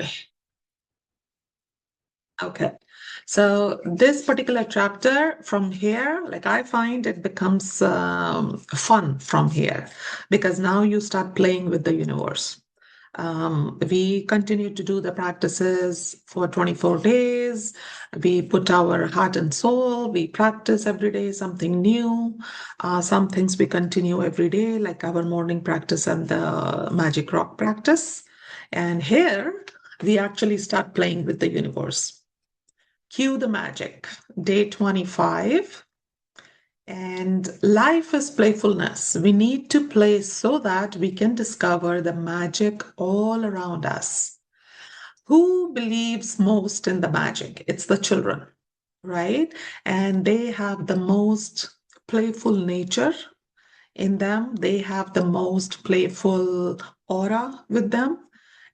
Sorry. Okay. So this particular chapter from here, like I find it becomes fun from here because now you start playing with the universe. We continue to do the practices for 24 days. We put our heart and soul. We practice every day something new. Some things we continue every day, like our morning practice and the magic rock practice. And here we actually start playing with the universe. Cue the magic. Day 25. And life is playfulness. We need to play so that we can discover the magic all around us. Who believes most in the magic? It's the children, right? And they have the most playful nature in them. They have the most playful aura with them.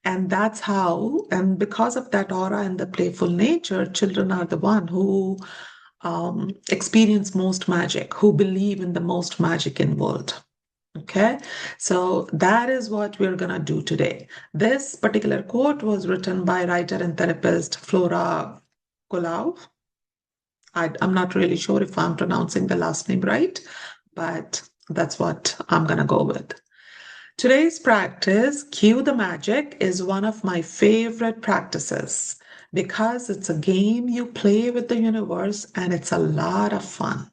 And that's how, and because of that aura and the playful nature, children are the one who experience most magic, who believe in the most magic in world. Okay, so that is what we're gonna do today. This particular quote was written by writer and therapist Flora Colau. I'm not really sure if I'm pronouncing the last name right, but that's what I'm gonna go with. Today's practice, Cue the Magic, is one of my favorite practices because it's a game you play with the universe and it's a lot of fun.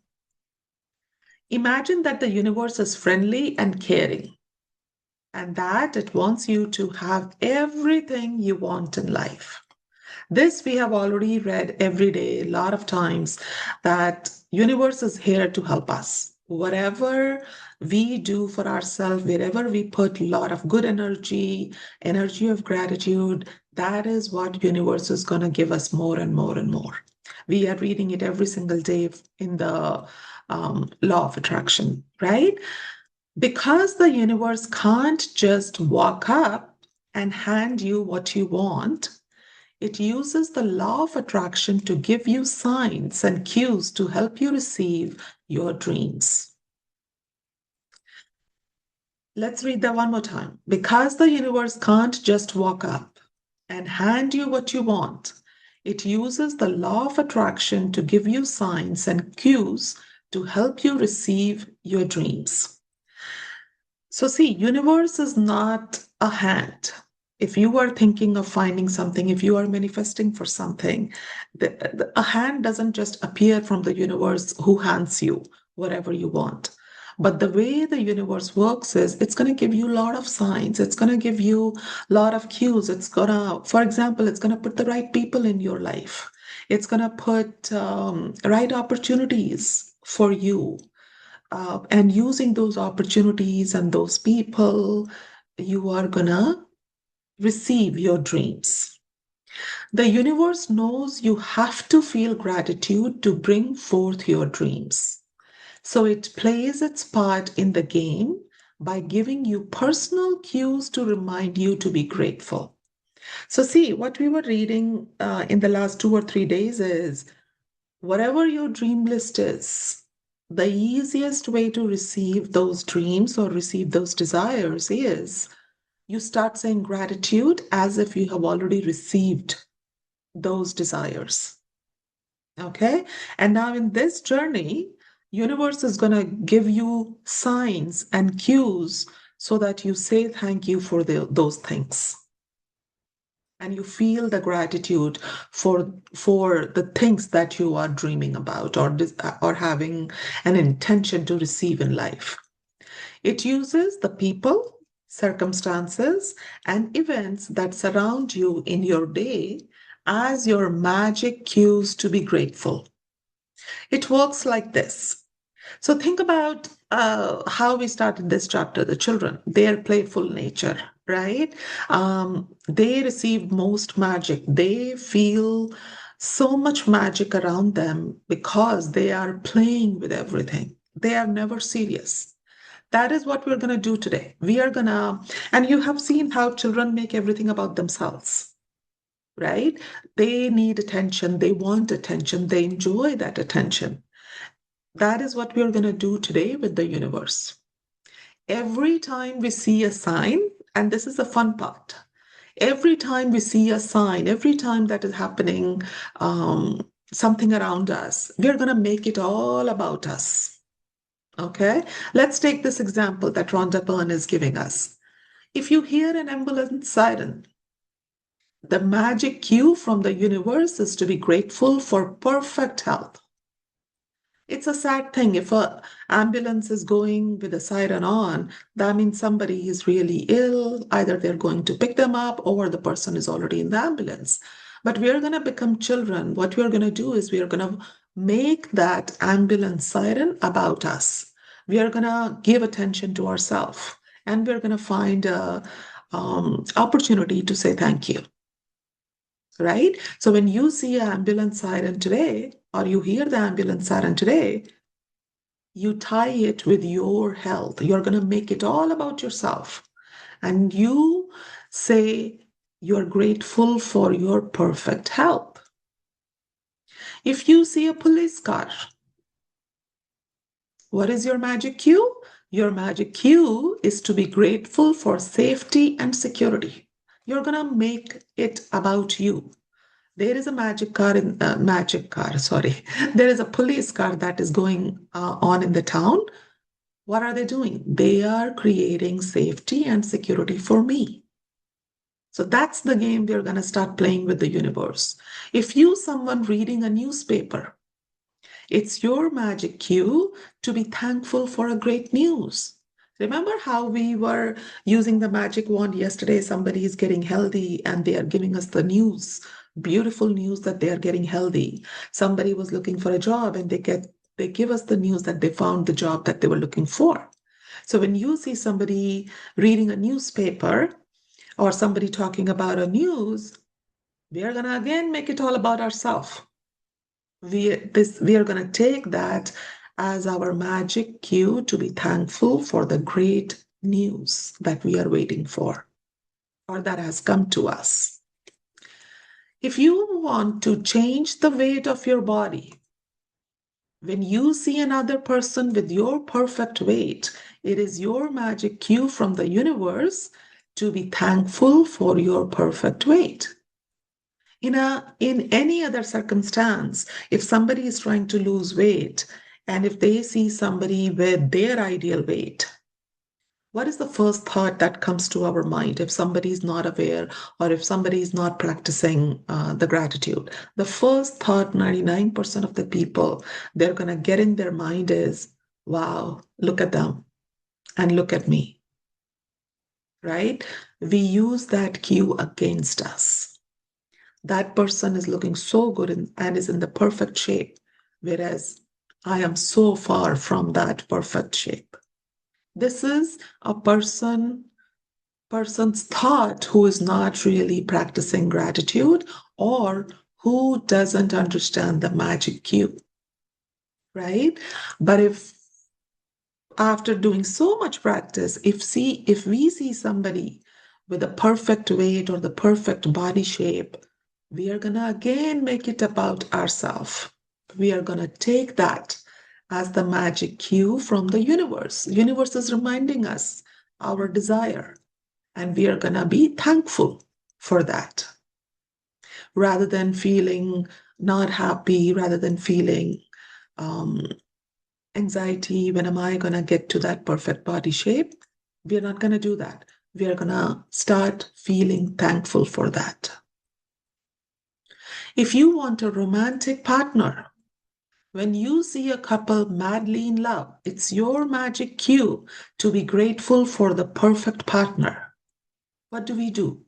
Imagine that the universe is friendly and caring and that it wants you to have everything you want in life. This we have already read every day, a lot of times, that universe is here to help us. Whatever we do for ourselves, wherever we put a lot of good energy, energy of gratitude, that is what universe is going to give us more and more and more. We are reading it every single day in the law of attraction, right? Because the universe can't just walk up and hand you what you want, it uses the law of attraction to give you signs and cues to help you receive your dreams. Let's read that one more time. Because the universe can't just walk up and hand you what you want, it uses the law of attraction to give you signs and cues to help you receive your dreams. So see, universe is not a hand. If you are thinking of finding something, if you are manifesting for something, a hand doesn't just appear from the universe who hands you whatever you want. But the way the universe works is it's going to give you a lot of signs. It's going to give you a lot of cues. It's going to, for example, it's going to put the right people in your life. It's going to put right opportunities for you, and using those opportunities and those people, you are gonna receive your dreams. The universe knows you have to feel gratitude to bring forth your dreams. So it plays its part in the game by giving you personal cues to remind you to be grateful. So, see, what we were reading in the last 2 or 3 days is whatever your dream list is, the easiest way to receive those dreams or receive those desires is you start saying gratitude as if you have already received those desires. Okay? And now in this journey, universe is going to give you signs and cues so that you say thank you for those things and you feel the gratitude for the things that you are dreaming about or having an intention to receive in life. It uses the people, circumstances, and events that surround you in your day as your magic cues to be grateful. It works like this. So think about how we started this chapter, the children, their playful nature, right? They receive most magic. They feel so much magic around them because they are playing with everything. They are never serious. That is what we're going to do today. We are going to, and you have seen how children make everything about themselves, right? They need attention. They want attention. They enjoy that attention. That is what we're going to do today with the universe. Every time we see a sign, and this is the fun part, Every time we see a sign, every time that is happening, something around us, we're going to make it all about us. Okay? Let's take this example that Rhonda Byrne is giving us. If you hear an ambulance siren, the magic cue from the universe is to be grateful for perfect health. It's a sad thing. If a ambulance is going with a siren on, that means somebody is really ill. Either they're going to pick them up or the person is already in the ambulance. But we are going to become children. What we are going to do is we are going to make that ambulance siren about us. We are going to give attention to ourselves, and we're going to find a opportunity to say thank you. Right? So when you see an ambulance siren today, or you hear the ambulance siren today, you tie it with your health. You're going to make it all about yourself. And you say you're grateful for your perfect health. If you see a police car, what is your magic cue? Your magic cue is to be grateful for safety and security. You're going to make it about you. There is a sorry. There is a police car that is going on in the town. What are they doing? They are creating safety and security for me. So that's the game we're going to start playing with the universe. If you, someone reading a newspaper, it's your magic cue to be thankful for a great news. Remember how we were using the magic wand yesterday? Somebody is getting healthy and they are giving us the news, beautiful news that they are getting healthy. Somebody was looking for a job and they give us the news that they found the job that they were looking for. So when you see somebody reading a newspaper or somebody talking about a news, we are gonna again make it all about ourselves. We are going to take that as our magic cue to be thankful for the great news that we are waiting for or that has come to us. If you want to change the weight of your body, when you see another person with your perfect weight, it is your magic cue from the universe to be thankful for your perfect weight. In any other circumstance, if somebody is trying to lose weight and if they see somebody with their ideal weight, what is the first thought that comes to our mind if somebody is not aware or if somebody is not practicing the gratitude? The first thought, 99% of the people, they're going to get in their mind is, wow, look at them and look at me, right? We use that cue against us. That person is looking so good and is in the perfect shape, whereas I am so far from that perfect shape. This is a person's thought who is not really practicing gratitude or who doesn't understand the magic cue, right? But if after doing so much practice, if we see somebody with a perfect weight or the perfect body shape, we are going to again make it about ourselves. We are going to take that as the magic cue from the universe. Universe is reminding us our desire, and we are going to be thankful for that. Rather than feeling not happy, rather than feeling anxiety, when am I going to get to that perfect body shape? We're not going to do that. We are going to start feeling thankful for that. If you want a romantic partner, when you see a couple madly in love, it's your magic cue to be grateful for the perfect partner. What do we do?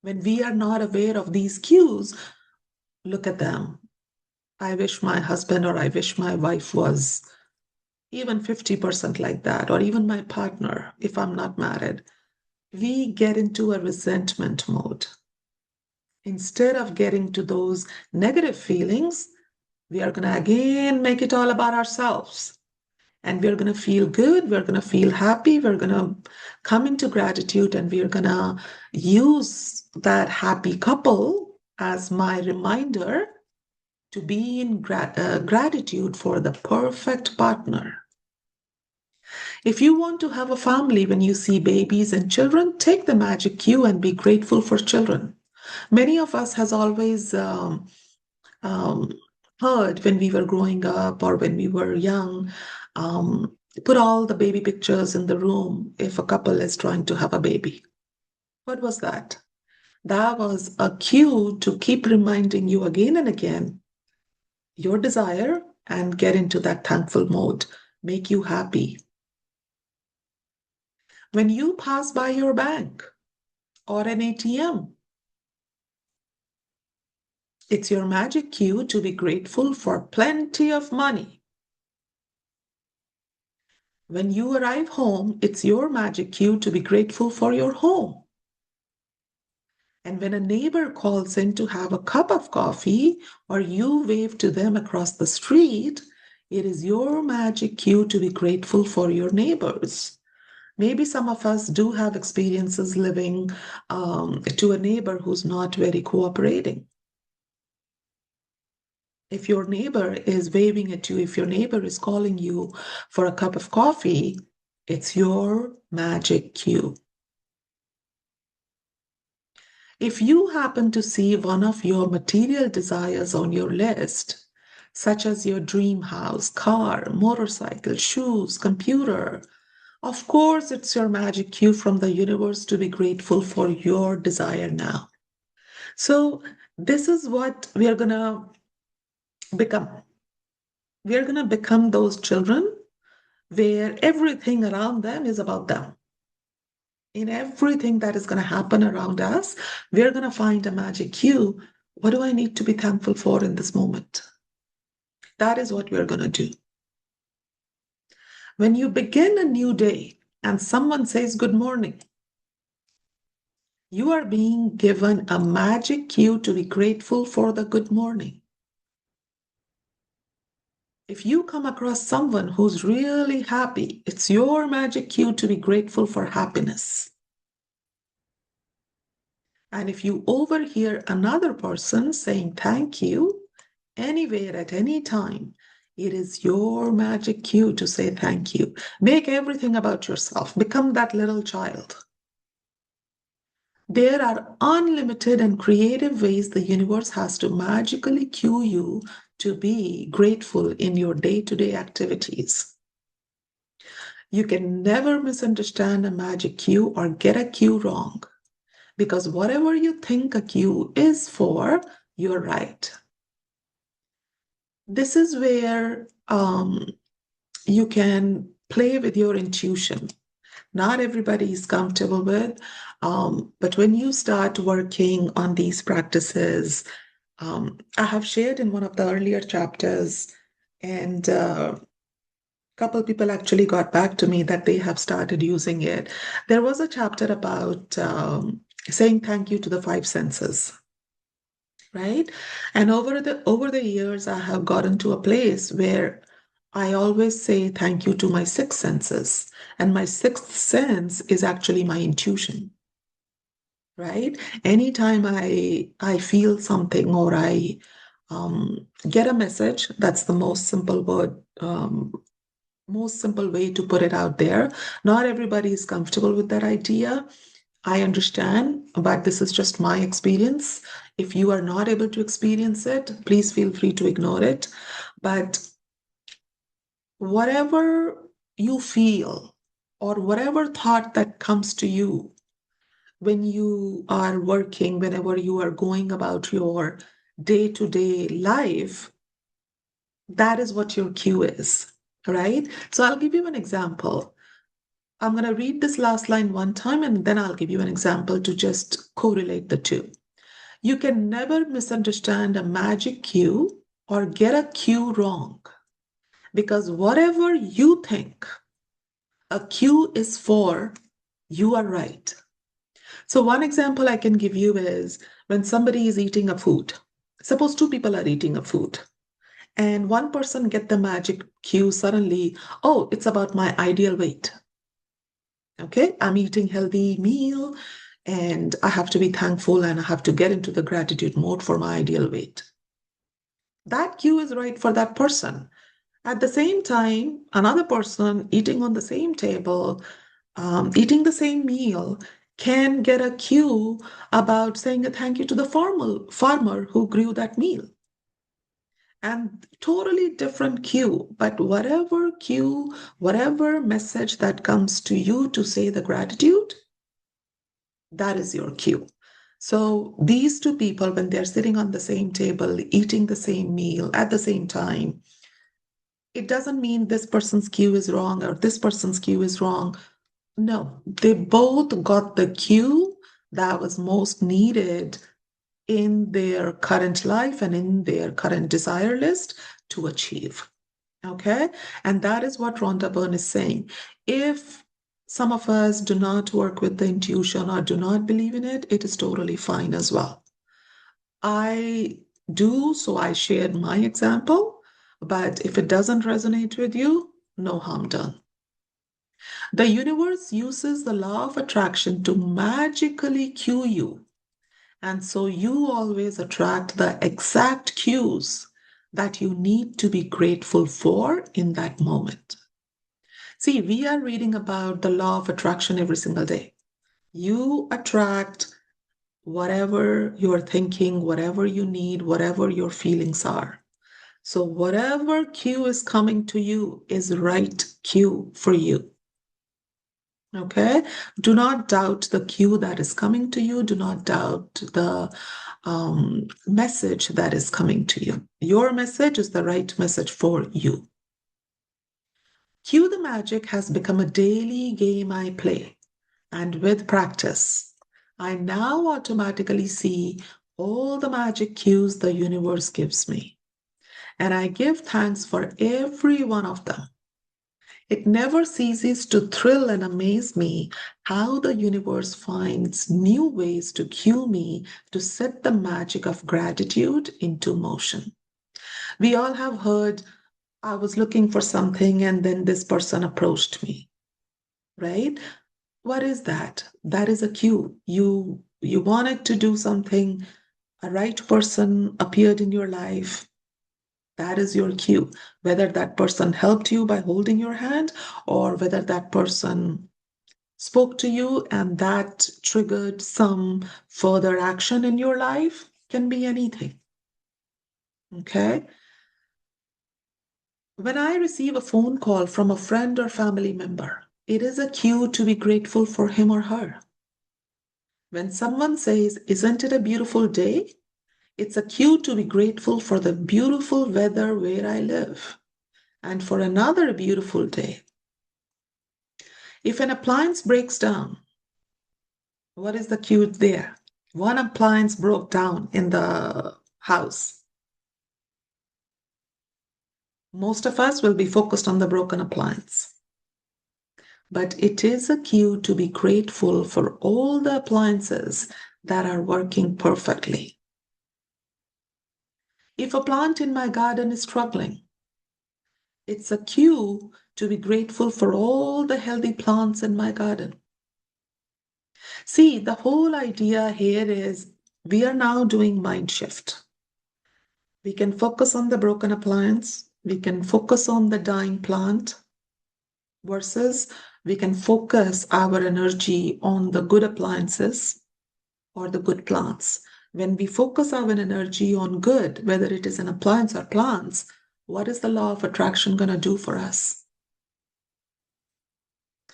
When we are not aware of these cues, look at them. I wish my husband or I wish my wife was even 50% like that, or even my partner, if I'm not married. We get into a resentment mode. Instead of getting to those negative feelings, we are going to again make it all about ourselves. And we're going to feel good. We're going to feel happy. We're going to come into gratitude and we're going to use that happy couple as my reminder to be in gratitude for the perfect partner. If you want to have a family, when you see babies and children, take the magic cue and be grateful for children. Many of us has always um, heard when we were growing up or when we were young, um, put all the baby pictures in the room if a couple is trying to have a baby. What was that? That was a cue to keep reminding you again and again your desire and get into that thankful mode, make you happy. When you pass by your bank or an ATM, it's your magic cue to be grateful for plenty of money. When you arrive home, it's your magic cue to be grateful for your home. And when a neighbor calls in to have a cup of coffee or you wave to them across the street, it is your magic cue to be grateful for your neighbors. Maybe some of us do have experiences living to a neighbor who's not very cooperating. If your neighbor is waving at you, if your neighbor is calling you for a cup of coffee, it's your magic cue. If you happen to see one of your material desires on your list, such as your dream house, car, motorcycle, shoes, computer, of course, it's your magic cue from the universe to be grateful for your desire now. So, this is what we are going to become. We are going to become those children where everything around them is about them. In everything that is going to happen around us, we're going to find a magic cue. What do I need to be thankful for in this moment? That is what we're going to do. When you begin a new day and someone says good morning, you are being given a magic cue to be grateful for the good morning. If you come across someone who's really happy, it's your magic cue to be grateful for happiness. And if you overhear another person saying thank you, anywhere at any time, it is your magic cue to say thank you. Make everything about yourself. Become that little child. There are unlimited and creative ways the universe has to magically cue you to be grateful in your day-to-day activities. You can never misunderstand a magic cue or get a cue wrong, because whatever you think a cue is for, you're right. This is where you can play with your intuition. Not everybody is comfortable with, but when you start working on these practices, I have shared in one of the earlier chapters, and a couple people actually got back to me that they have started using it. There was a chapter about saying thank you to the five senses, right? And over the years, I have gotten to a place where I always say thank you to my six senses. And my sixth sense is actually my intuition, right? Anytime I feel something or I get a message, that's the most simple word, most simple way to put it out there. Not everybody is comfortable with that idea. I understand, but this is just my experience. If you are not able to experience it, please feel free to ignore it. But whatever you feel or whatever thought that comes to you when you are working, whenever you are going about your day-to-day life, that is what your cue is, right? So I'll give you an example. I'm going to read this last line one time and then I'll give you an example to just correlate the two. You can never misunderstand a magic cue or get a cue wrong, because whatever you think a cue is for, you are right. So one example I can give you is when somebody is eating a food. Suppose two people are eating a food and one person get the magic cue suddenly, oh, it's about my ideal weight. Okay, I'm eating healthy meal and I have to be thankful and I have to get into the gratitude mode for my ideal weight. That cue is right for that person. At the same time, another person eating on the same table, eating the same meal, can get a cue about saying a thank you to the farmer who grew that meal. And totally different cue, but whatever cue, whatever message that comes to you to say the gratitude, that is your cue. So these two people, when they're sitting on the same table, eating the same meal at the same time, it doesn't mean this person's cue is wrong or this person's cue is wrong. No, they both got the cue that was most needed in their current life and in their current desire list to achieve. Okay? And that is what Rhonda Byrne is saying. If some of us do not work with the intuition or do not believe in it, it is totally fine as well. I do, so I shared my example, but if it doesn't resonate with you, no harm done. The universe uses the law of attraction to magically cue you. And so you always attract the exact cues that you need to be grateful for in that moment. See, we are reading about the law of attraction every single day. You attract whatever you're thinking, whatever you need, whatever your feelings are. So, whatever cue is coming to you is right cue for you. Okay? Do not doubt the cue that is coming to you. Do not doubt the message that is coming to you. Your message is the right message for you. Cue the Magic has become a daily game I play. And with practice, I now automatically see all the magic cues the universe gives me. And I give thanks for every one of them. It never ceases to thrill and amaze me how the universe finds new ways to cue me to set the magic of gratitude into motion. We all have heard, I was looking for something and then this person approached me, right? What is that? That is a cue. You wanted to do something, a right person appeared in your life. That is your cue. Whether that person helped you by holding your hand or whether that person spoke to you and that triggered some further action in your life, can be anything. Okay? When I receive a phone call from a friend or family member, it is a cue to be grateful for him or her. When someone says, "Isn't it a beautiful day?" It's a cue to be grateful for the beautiful weather where I live and for another beautiful day. If an appliance breaks down, what is the cue there? One appliance broke down in the house. Most of us will be focused on the broken appliance. But it is a cue to be grateful for all the appliances that are working perfectly. If a plant in my garden is struggling, it's a cue to be grateful for all the healthy plants in my garden. See, the whole idea here is we are now doing mind shift. We can focus on the broken appliance, we can focus on the dying plant, versus we can focus our energy on the good appliances or the good plants. When we focus our energy on good, whether it is an appliance or plants, what is the law of attraction going to do for us?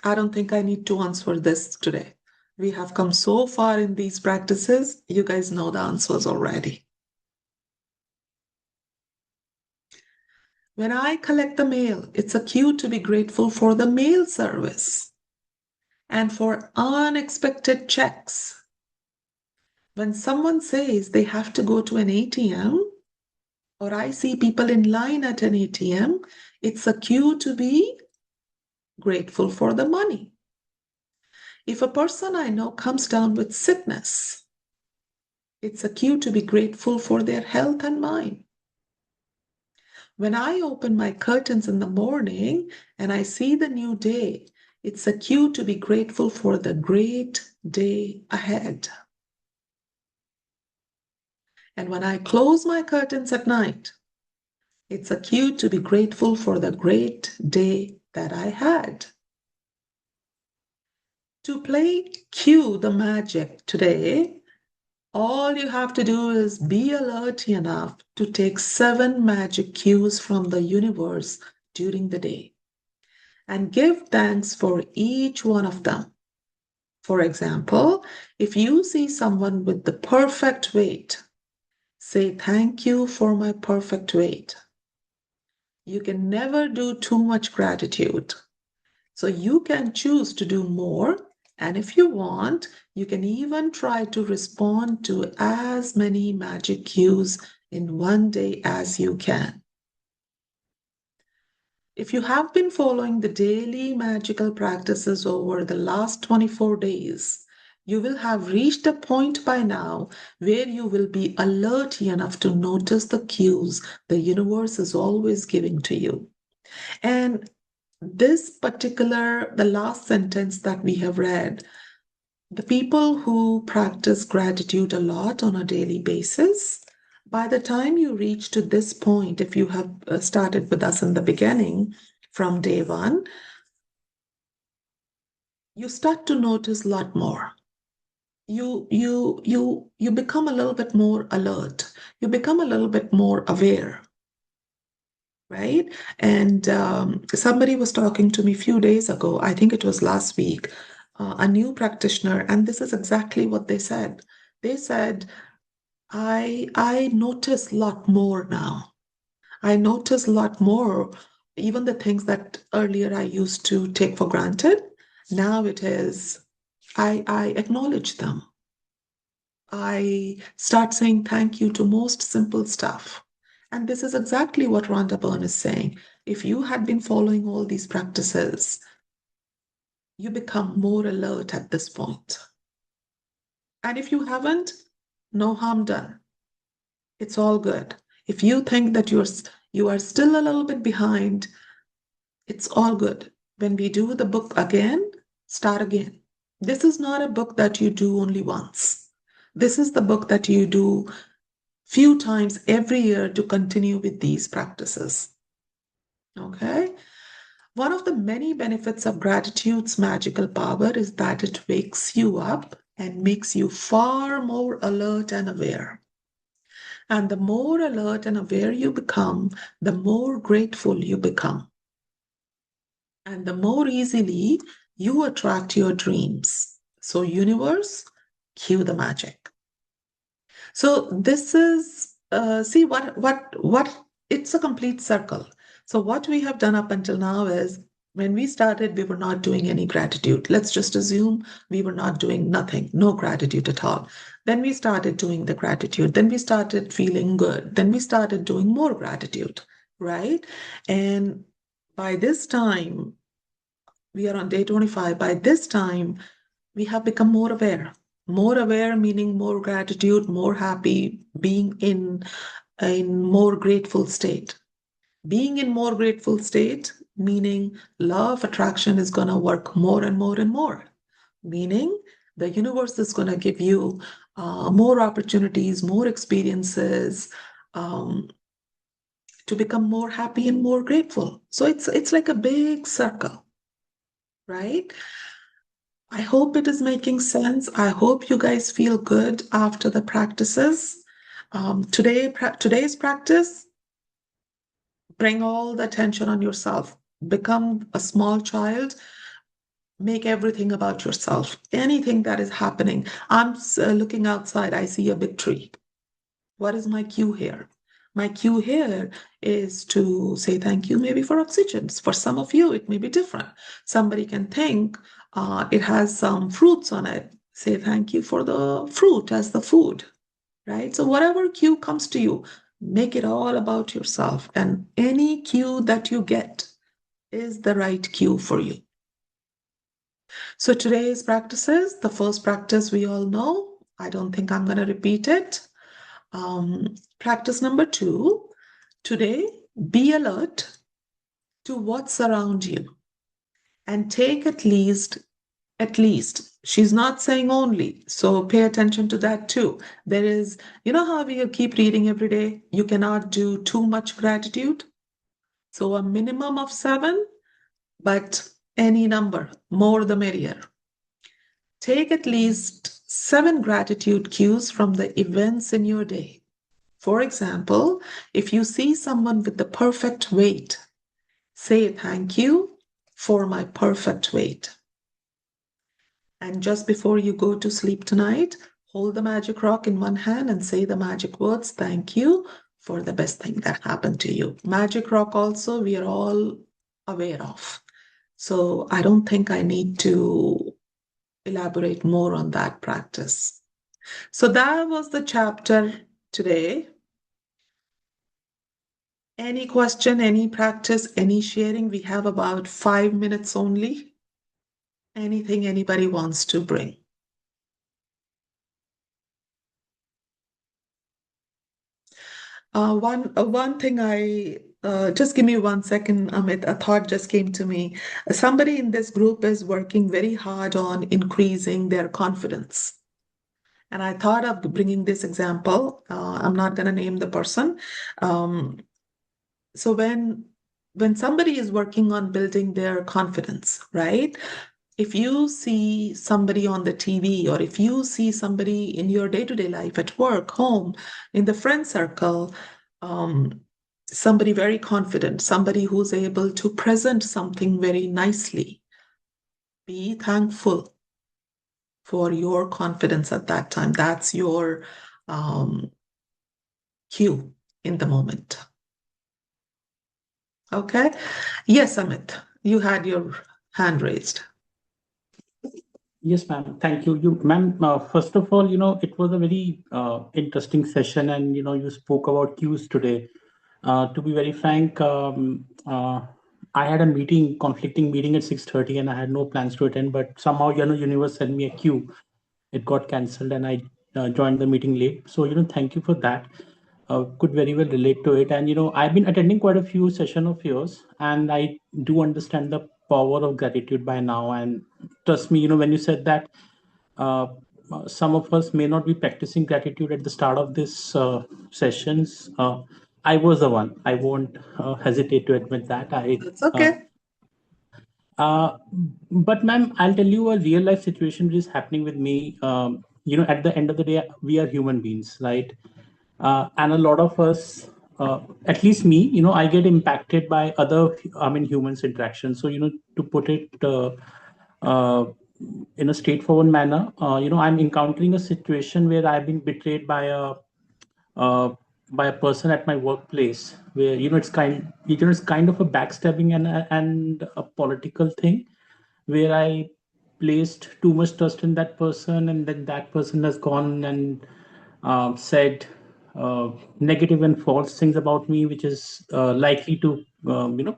I don't think I need to answer this today. We have come so far in these practices, you guys know the answers already. When I collect the mail, it's a cue to be grateful for the mail service and for unexpected checks. When someone says they have to go to an ATM, or I see people in line at an ATM, it's a cue to be grateful for the money. If a person I know comes down with sickness, it's a cue to be grateful for their health and mind. When I open my curtains in the morning and I see the new day, it's a cue to be grateful for the great day ahead. And when I close my curtains at night, It's a cue to be grateful for the great day that I had. To play Cue the Magic today, all you have to do is be alert enough to take 7 magic cues from the universe during the day and give thanks for each one of them. For example, if you see someone with the perfect weight, say thank you for my perfect weight. You can never do too much gratitude. So you can choose to do more. And if you want, you can even try to respond to as many magic cues in one day as you can. If you have been following the daily magical practices over the last 24 days, you will have reached a point by now where you will be alert enough to notice the cues the universe is always giving to you. And the last sentence that we have read, the people who practice gratitude a lot on a daily basis, by the time you reach to this point, if you have started with us in the beginning from day one, you start to notice a lot more. You become a little bit more alert. You become a little bit more aware, right? And somebody was talking to me a few days ago, I think it was last week, a new practitioner, and this is exactly what they said. They said, I notice a lot more now. I notice a lot more, even the things that earlier I used to take for granted. Now it is, I acknowledge them. I start saying thank you to most simple stuff. And this is exactly what Rhonda Byrne is saying. If you had been following all these practices, you become more alert at this point. And if you haven't, no harm done. It's all good. If you think that you are still a little bit behind, it's all good. When we do the book again, start again. This is not a book that you do only once. This is the book that you do few times every year to continue with these practices. Okay? One of the many benefits of gratitude's magical power is that it wakes you up and makes you far more alert and aware. And the more alert and aware you become, the more grateful you become. And the more easily you attract your dreams. So, universe, cue the magic. So this is see what it's a complete circle. So what we have done up until now is when we started, we were not doing any gratitude. Let's just assume we were not doing nothing, no gratitude at all. Then we started doing the gratitude. Then we started feeling good. Then we started doing more gratitude, right? And by this time, we are on day 25. By this time, we have become more aware. More aware meaning more gratitude, more happy, being in more grateful state. Being in more grateful state meaning law of attraction is going to work more and more and more. Meaning the universe is going to give you more opportunities, more experiences, um, to become more happy and more grateful. So it's like a big circle, right? I hope it is making sense. I hope you guys feel good after the practices. Today's practice, bring all the attention on yourself. Become a small child. Make everything about yourself. Anything that is happening. I'm looking outside. I see a big tree. What is my cue here? My cue here is to say thank you, maybe for oxygen. For some of you, it may be different. Somebody can think it has some fruits on it. Say thank you for the fruit as the food, right? So, whatever cue comes to you, make it all about yourself. And any cue that you get is the right cue for you. So, today's practices, the first practice we all know, I don't think I'm going to repeat it. Practice number 2, today, be alert to what's around you and take at least At least. She's not saying only. So pay attention to that too. There is, you know how we keep reading every day? You cannot do too much gratitude. So a minimum of 7, but any number, more the merrier. Take at least 7 gratitude cues from the events in your day. For example, if you see someone with the perfect weight, say thank you for my perfect weight. And just before you go to sleep tonight, hold the magic rock in one hand and say the magic words, thank you for the best thing that happened to you. Magic rock also, we are all aware of. So I don't think I need to elaborate more on that practice. So that was the chapter today. Any question, any practice, any sharing? We have about 5 minutes only. Anything anybody wants to bring? One thing I just give me 1 second, Amit. A thought just came to me. Somebody in this group is working very hard on increasing their confidence. And I thought of bringing this example. I'm not going to name the person. Um, so when somebody is working on building their confidence, right? If you see somebody on the TV or if you see somebody in your day-to-day life at work, home, in the friend circle, um, somebody very confident, somebody who's able to present something very nicely, be thankful for your confidence at that time. That's your um, cue in the moment. Okay. Yes, Amit, you had your hand raised. Yes, ma'am. Thank you. Ma'am, first of all, it was a very interesting session, and you spoke about cues today. To be very frank, I had a meeting, conflicting meeting at 6:30, and I had no plans to attend. But somehow, universe sent me a cue. It got cancelled, and I joined the meeting late. So, thank you for that. Could very well relate to it. And I've been attending quite a few session of yours, and I do understand the power of gratitude by now. And trust me, when you said that uh, some of us may not be practicing gratitude at the start of this sessions, I was the one. I won't hesitate to admit that. That's Uh, okay. uh, but ma'am, I'll tell you a real life situation which is happening with me. At the end of the day, we are human beings, right? And a lot of us, at least me, I get impacted by other, humans interaction. So, to put it uh, in a straightforward manner, I'm encountering a situation where I've been betrayed uh, by a person at my workplace, where it's kind of a backstabbing and a political thing, where I placed too much trust in that person, and then that person has gone and said negative and false things about me, which is likely to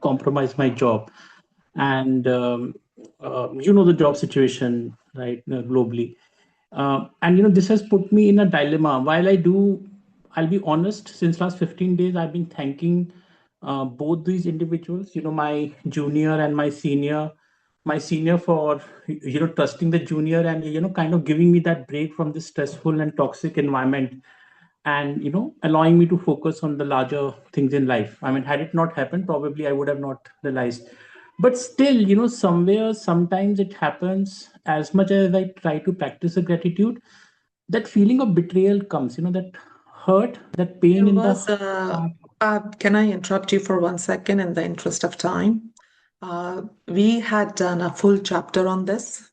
compromise my job. And the job situation, right, globally. And this has put me in a dilemma. I'll be honest, since last 15 days, I've been thanking both these individuals, my junior and my senior for, trusting the junior and, kind of giving me that break from this stressful and toxic environment, and, allowing me to focus on the larger things in life. I mean, had it not happened, probably I would have not realized. But still, somewhere, sometimes it happens. As much as I try to practice a gratitude, that feeling of betrayal comes, that hurt, that pain There in the was heart. can I interrupt you for 1 second in the interest of time? We had done a full chapter on this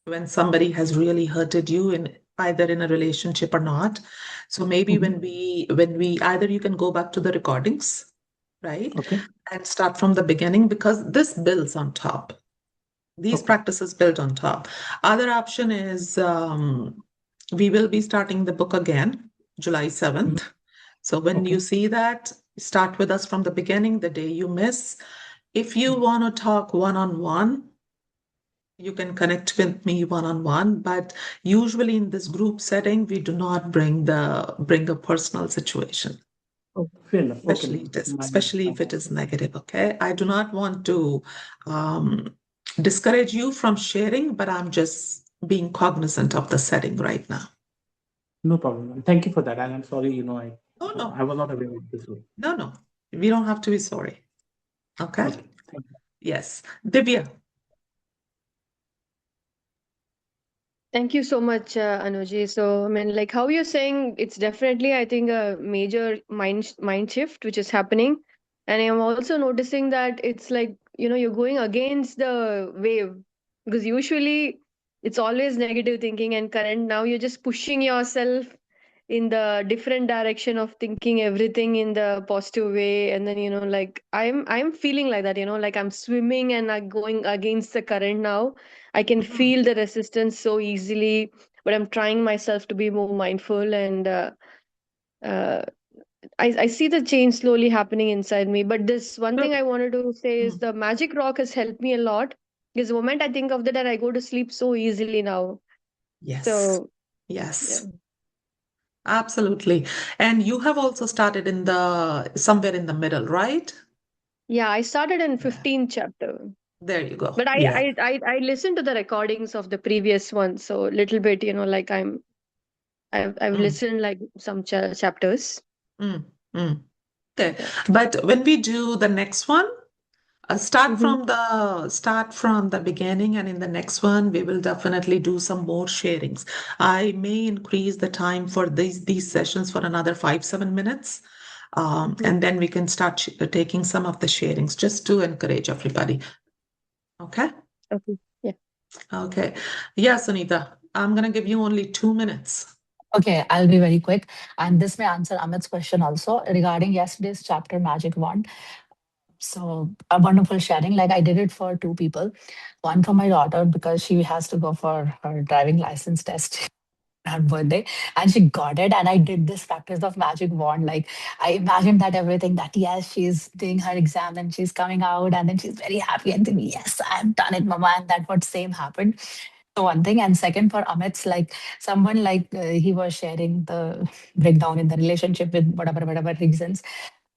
when somebody has really hurted you in either in a relationship or not. So maybe Mhm. when we either you can go back to the recordings, right? Okay. And start from the beginning because this builds on top. These Okay. practices build on top. Other option is we will be starting the book again, July Mhm. 7th. So when you Okay. see that, start with us from the beginning, the day you miss. If you Mhm. want to talk one-on-one, you can connect with me one-on-one, but usually in this group setting, we do not bring a personal situation, Oh, fair enough. Okay, especially ma'am. it is, especially if it is negative, okay? I do not want to um, discourage you from sharing, but I'm just being cognizant of the setting right now. No problem, ma'am. Thank you for that. And I'm sorry, Oh, I no, was not aware of this rule. no. We don't have to be sorry. Okay? Okay. Thank you. Yes. Divya. Thank you so much, Anuji. So, I mean, like how you're saying, it's definitely, I think, a major mind shift which is happening, and I'm also noticing that it's like you're going against the wave, because usually it's always negative thinking and current. Now you're just pushing yourself in the different direction of thinking everything in the positive way, and then like I'm feeling like that, like I'm swimming and I'm going against the current now. I can Mhm. feel the resistance so easily, but I'm trying myself to be more mindful, and uh, I see the change slowly happening inside me. But this one thing Good. I wanted to say is Mm. the magic rock has helped me a lot, because the moment I think of that, and I go to sleep so easily now. Yes. So yeah, Yes. Absolutely. And you have also started in the somewhere in the middle, right? yeah, I started in Yeah. 15th chapter. There you go. But I, Yeah. I I I listened to the recordings of the previous one, so little bit, like I've Mm, listened like some chapters. mm, mm. Okay. Yeah. But when we do the next one, Mm-hmm. start from the beginning, and in the next one, we will definitely do some more sharings. I may increase the time for these sessions for another 5, 7 minutes. Mm-hmm. And then we can start taking some of the sharings just to encourage everybody. Okay? Okay. Yeah. Okay. Yeah, Sunita, I'm gonna give you only 2 minutes. Okay, I'll be very quick. And this may answer Amit's question also regarding yesterday's chapter, Magic Wand. So, a wonderful sharing. Like, I did it for two people. One for my daughter because she has to go for her driving license test her birthday, and she got it. And I did this practice of magic wand. Like, I imagined that everything, that yes, she's doing her exam and she's coming out, and then she's very happy and thinking, yes, I've done it, mama. And that what same happened. So one thing, and second for Amit's, like someone like he was sharing the breakdown in the relationship with whatever reasons,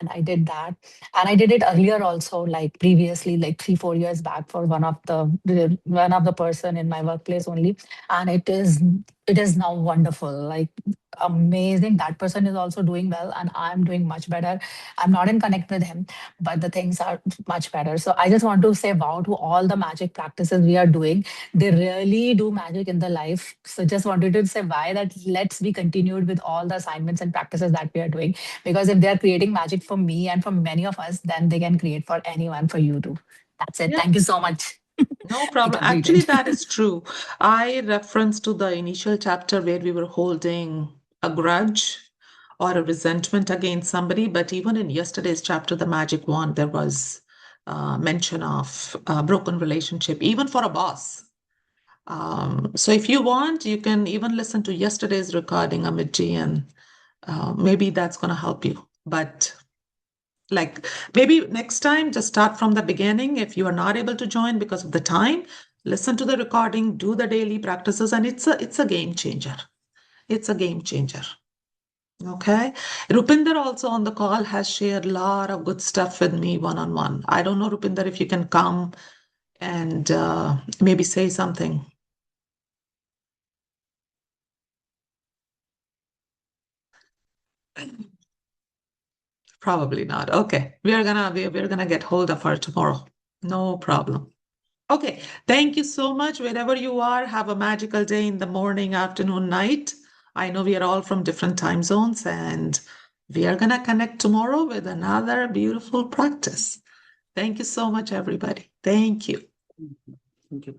and I did that. And I did it earlier also, like previously, like 3 4 years back, for one of the person in my workplace only. And it is now wonderful, like amazing. That person is also doing well, and I'm doing much better. I'm not in connect with him, but the things are much better. So I just want to say wow to all the magic practices we are doing. They really do magic in the life. So just wanted to say why that let's be continued with all the assignments and practices that we are doing, because if they are creating magic for me and for many of us, then they can create for anyone, for you too. That's it. Yeah, Thank you so much. no I problem. Actually, completed. that is true. I reference to the initial chapter where we were holding a grudge or a resentment against somebody, but even in yesterday's chapter, The Magic Wand, there was mention of a broken relationship, even for a boss. So if you want, you can even listen to yesterday's recording, Amit, and maybe that's going to help you. But like maybe next time, just start from the beginning. If you are not able to join because of the time, listen to the recording, do the daily practices, and it's a game changer. It's a game changer. Okay. Rupinder also on the call has shared a lot of good stuff with me one on one. I don't know, Rupinder, if you can come and maybe say something. Probably not. Okay. We're gonna get hold of her tomorrow. No problem. Okay. Thank you so much. Wherever you are, have a magical day in the morning, afternoon, night. I know we are all from different time zones, and we are gonna connect tomorrow with another beautiful practice. Thank you so much, everybody. Thank you. Thank you.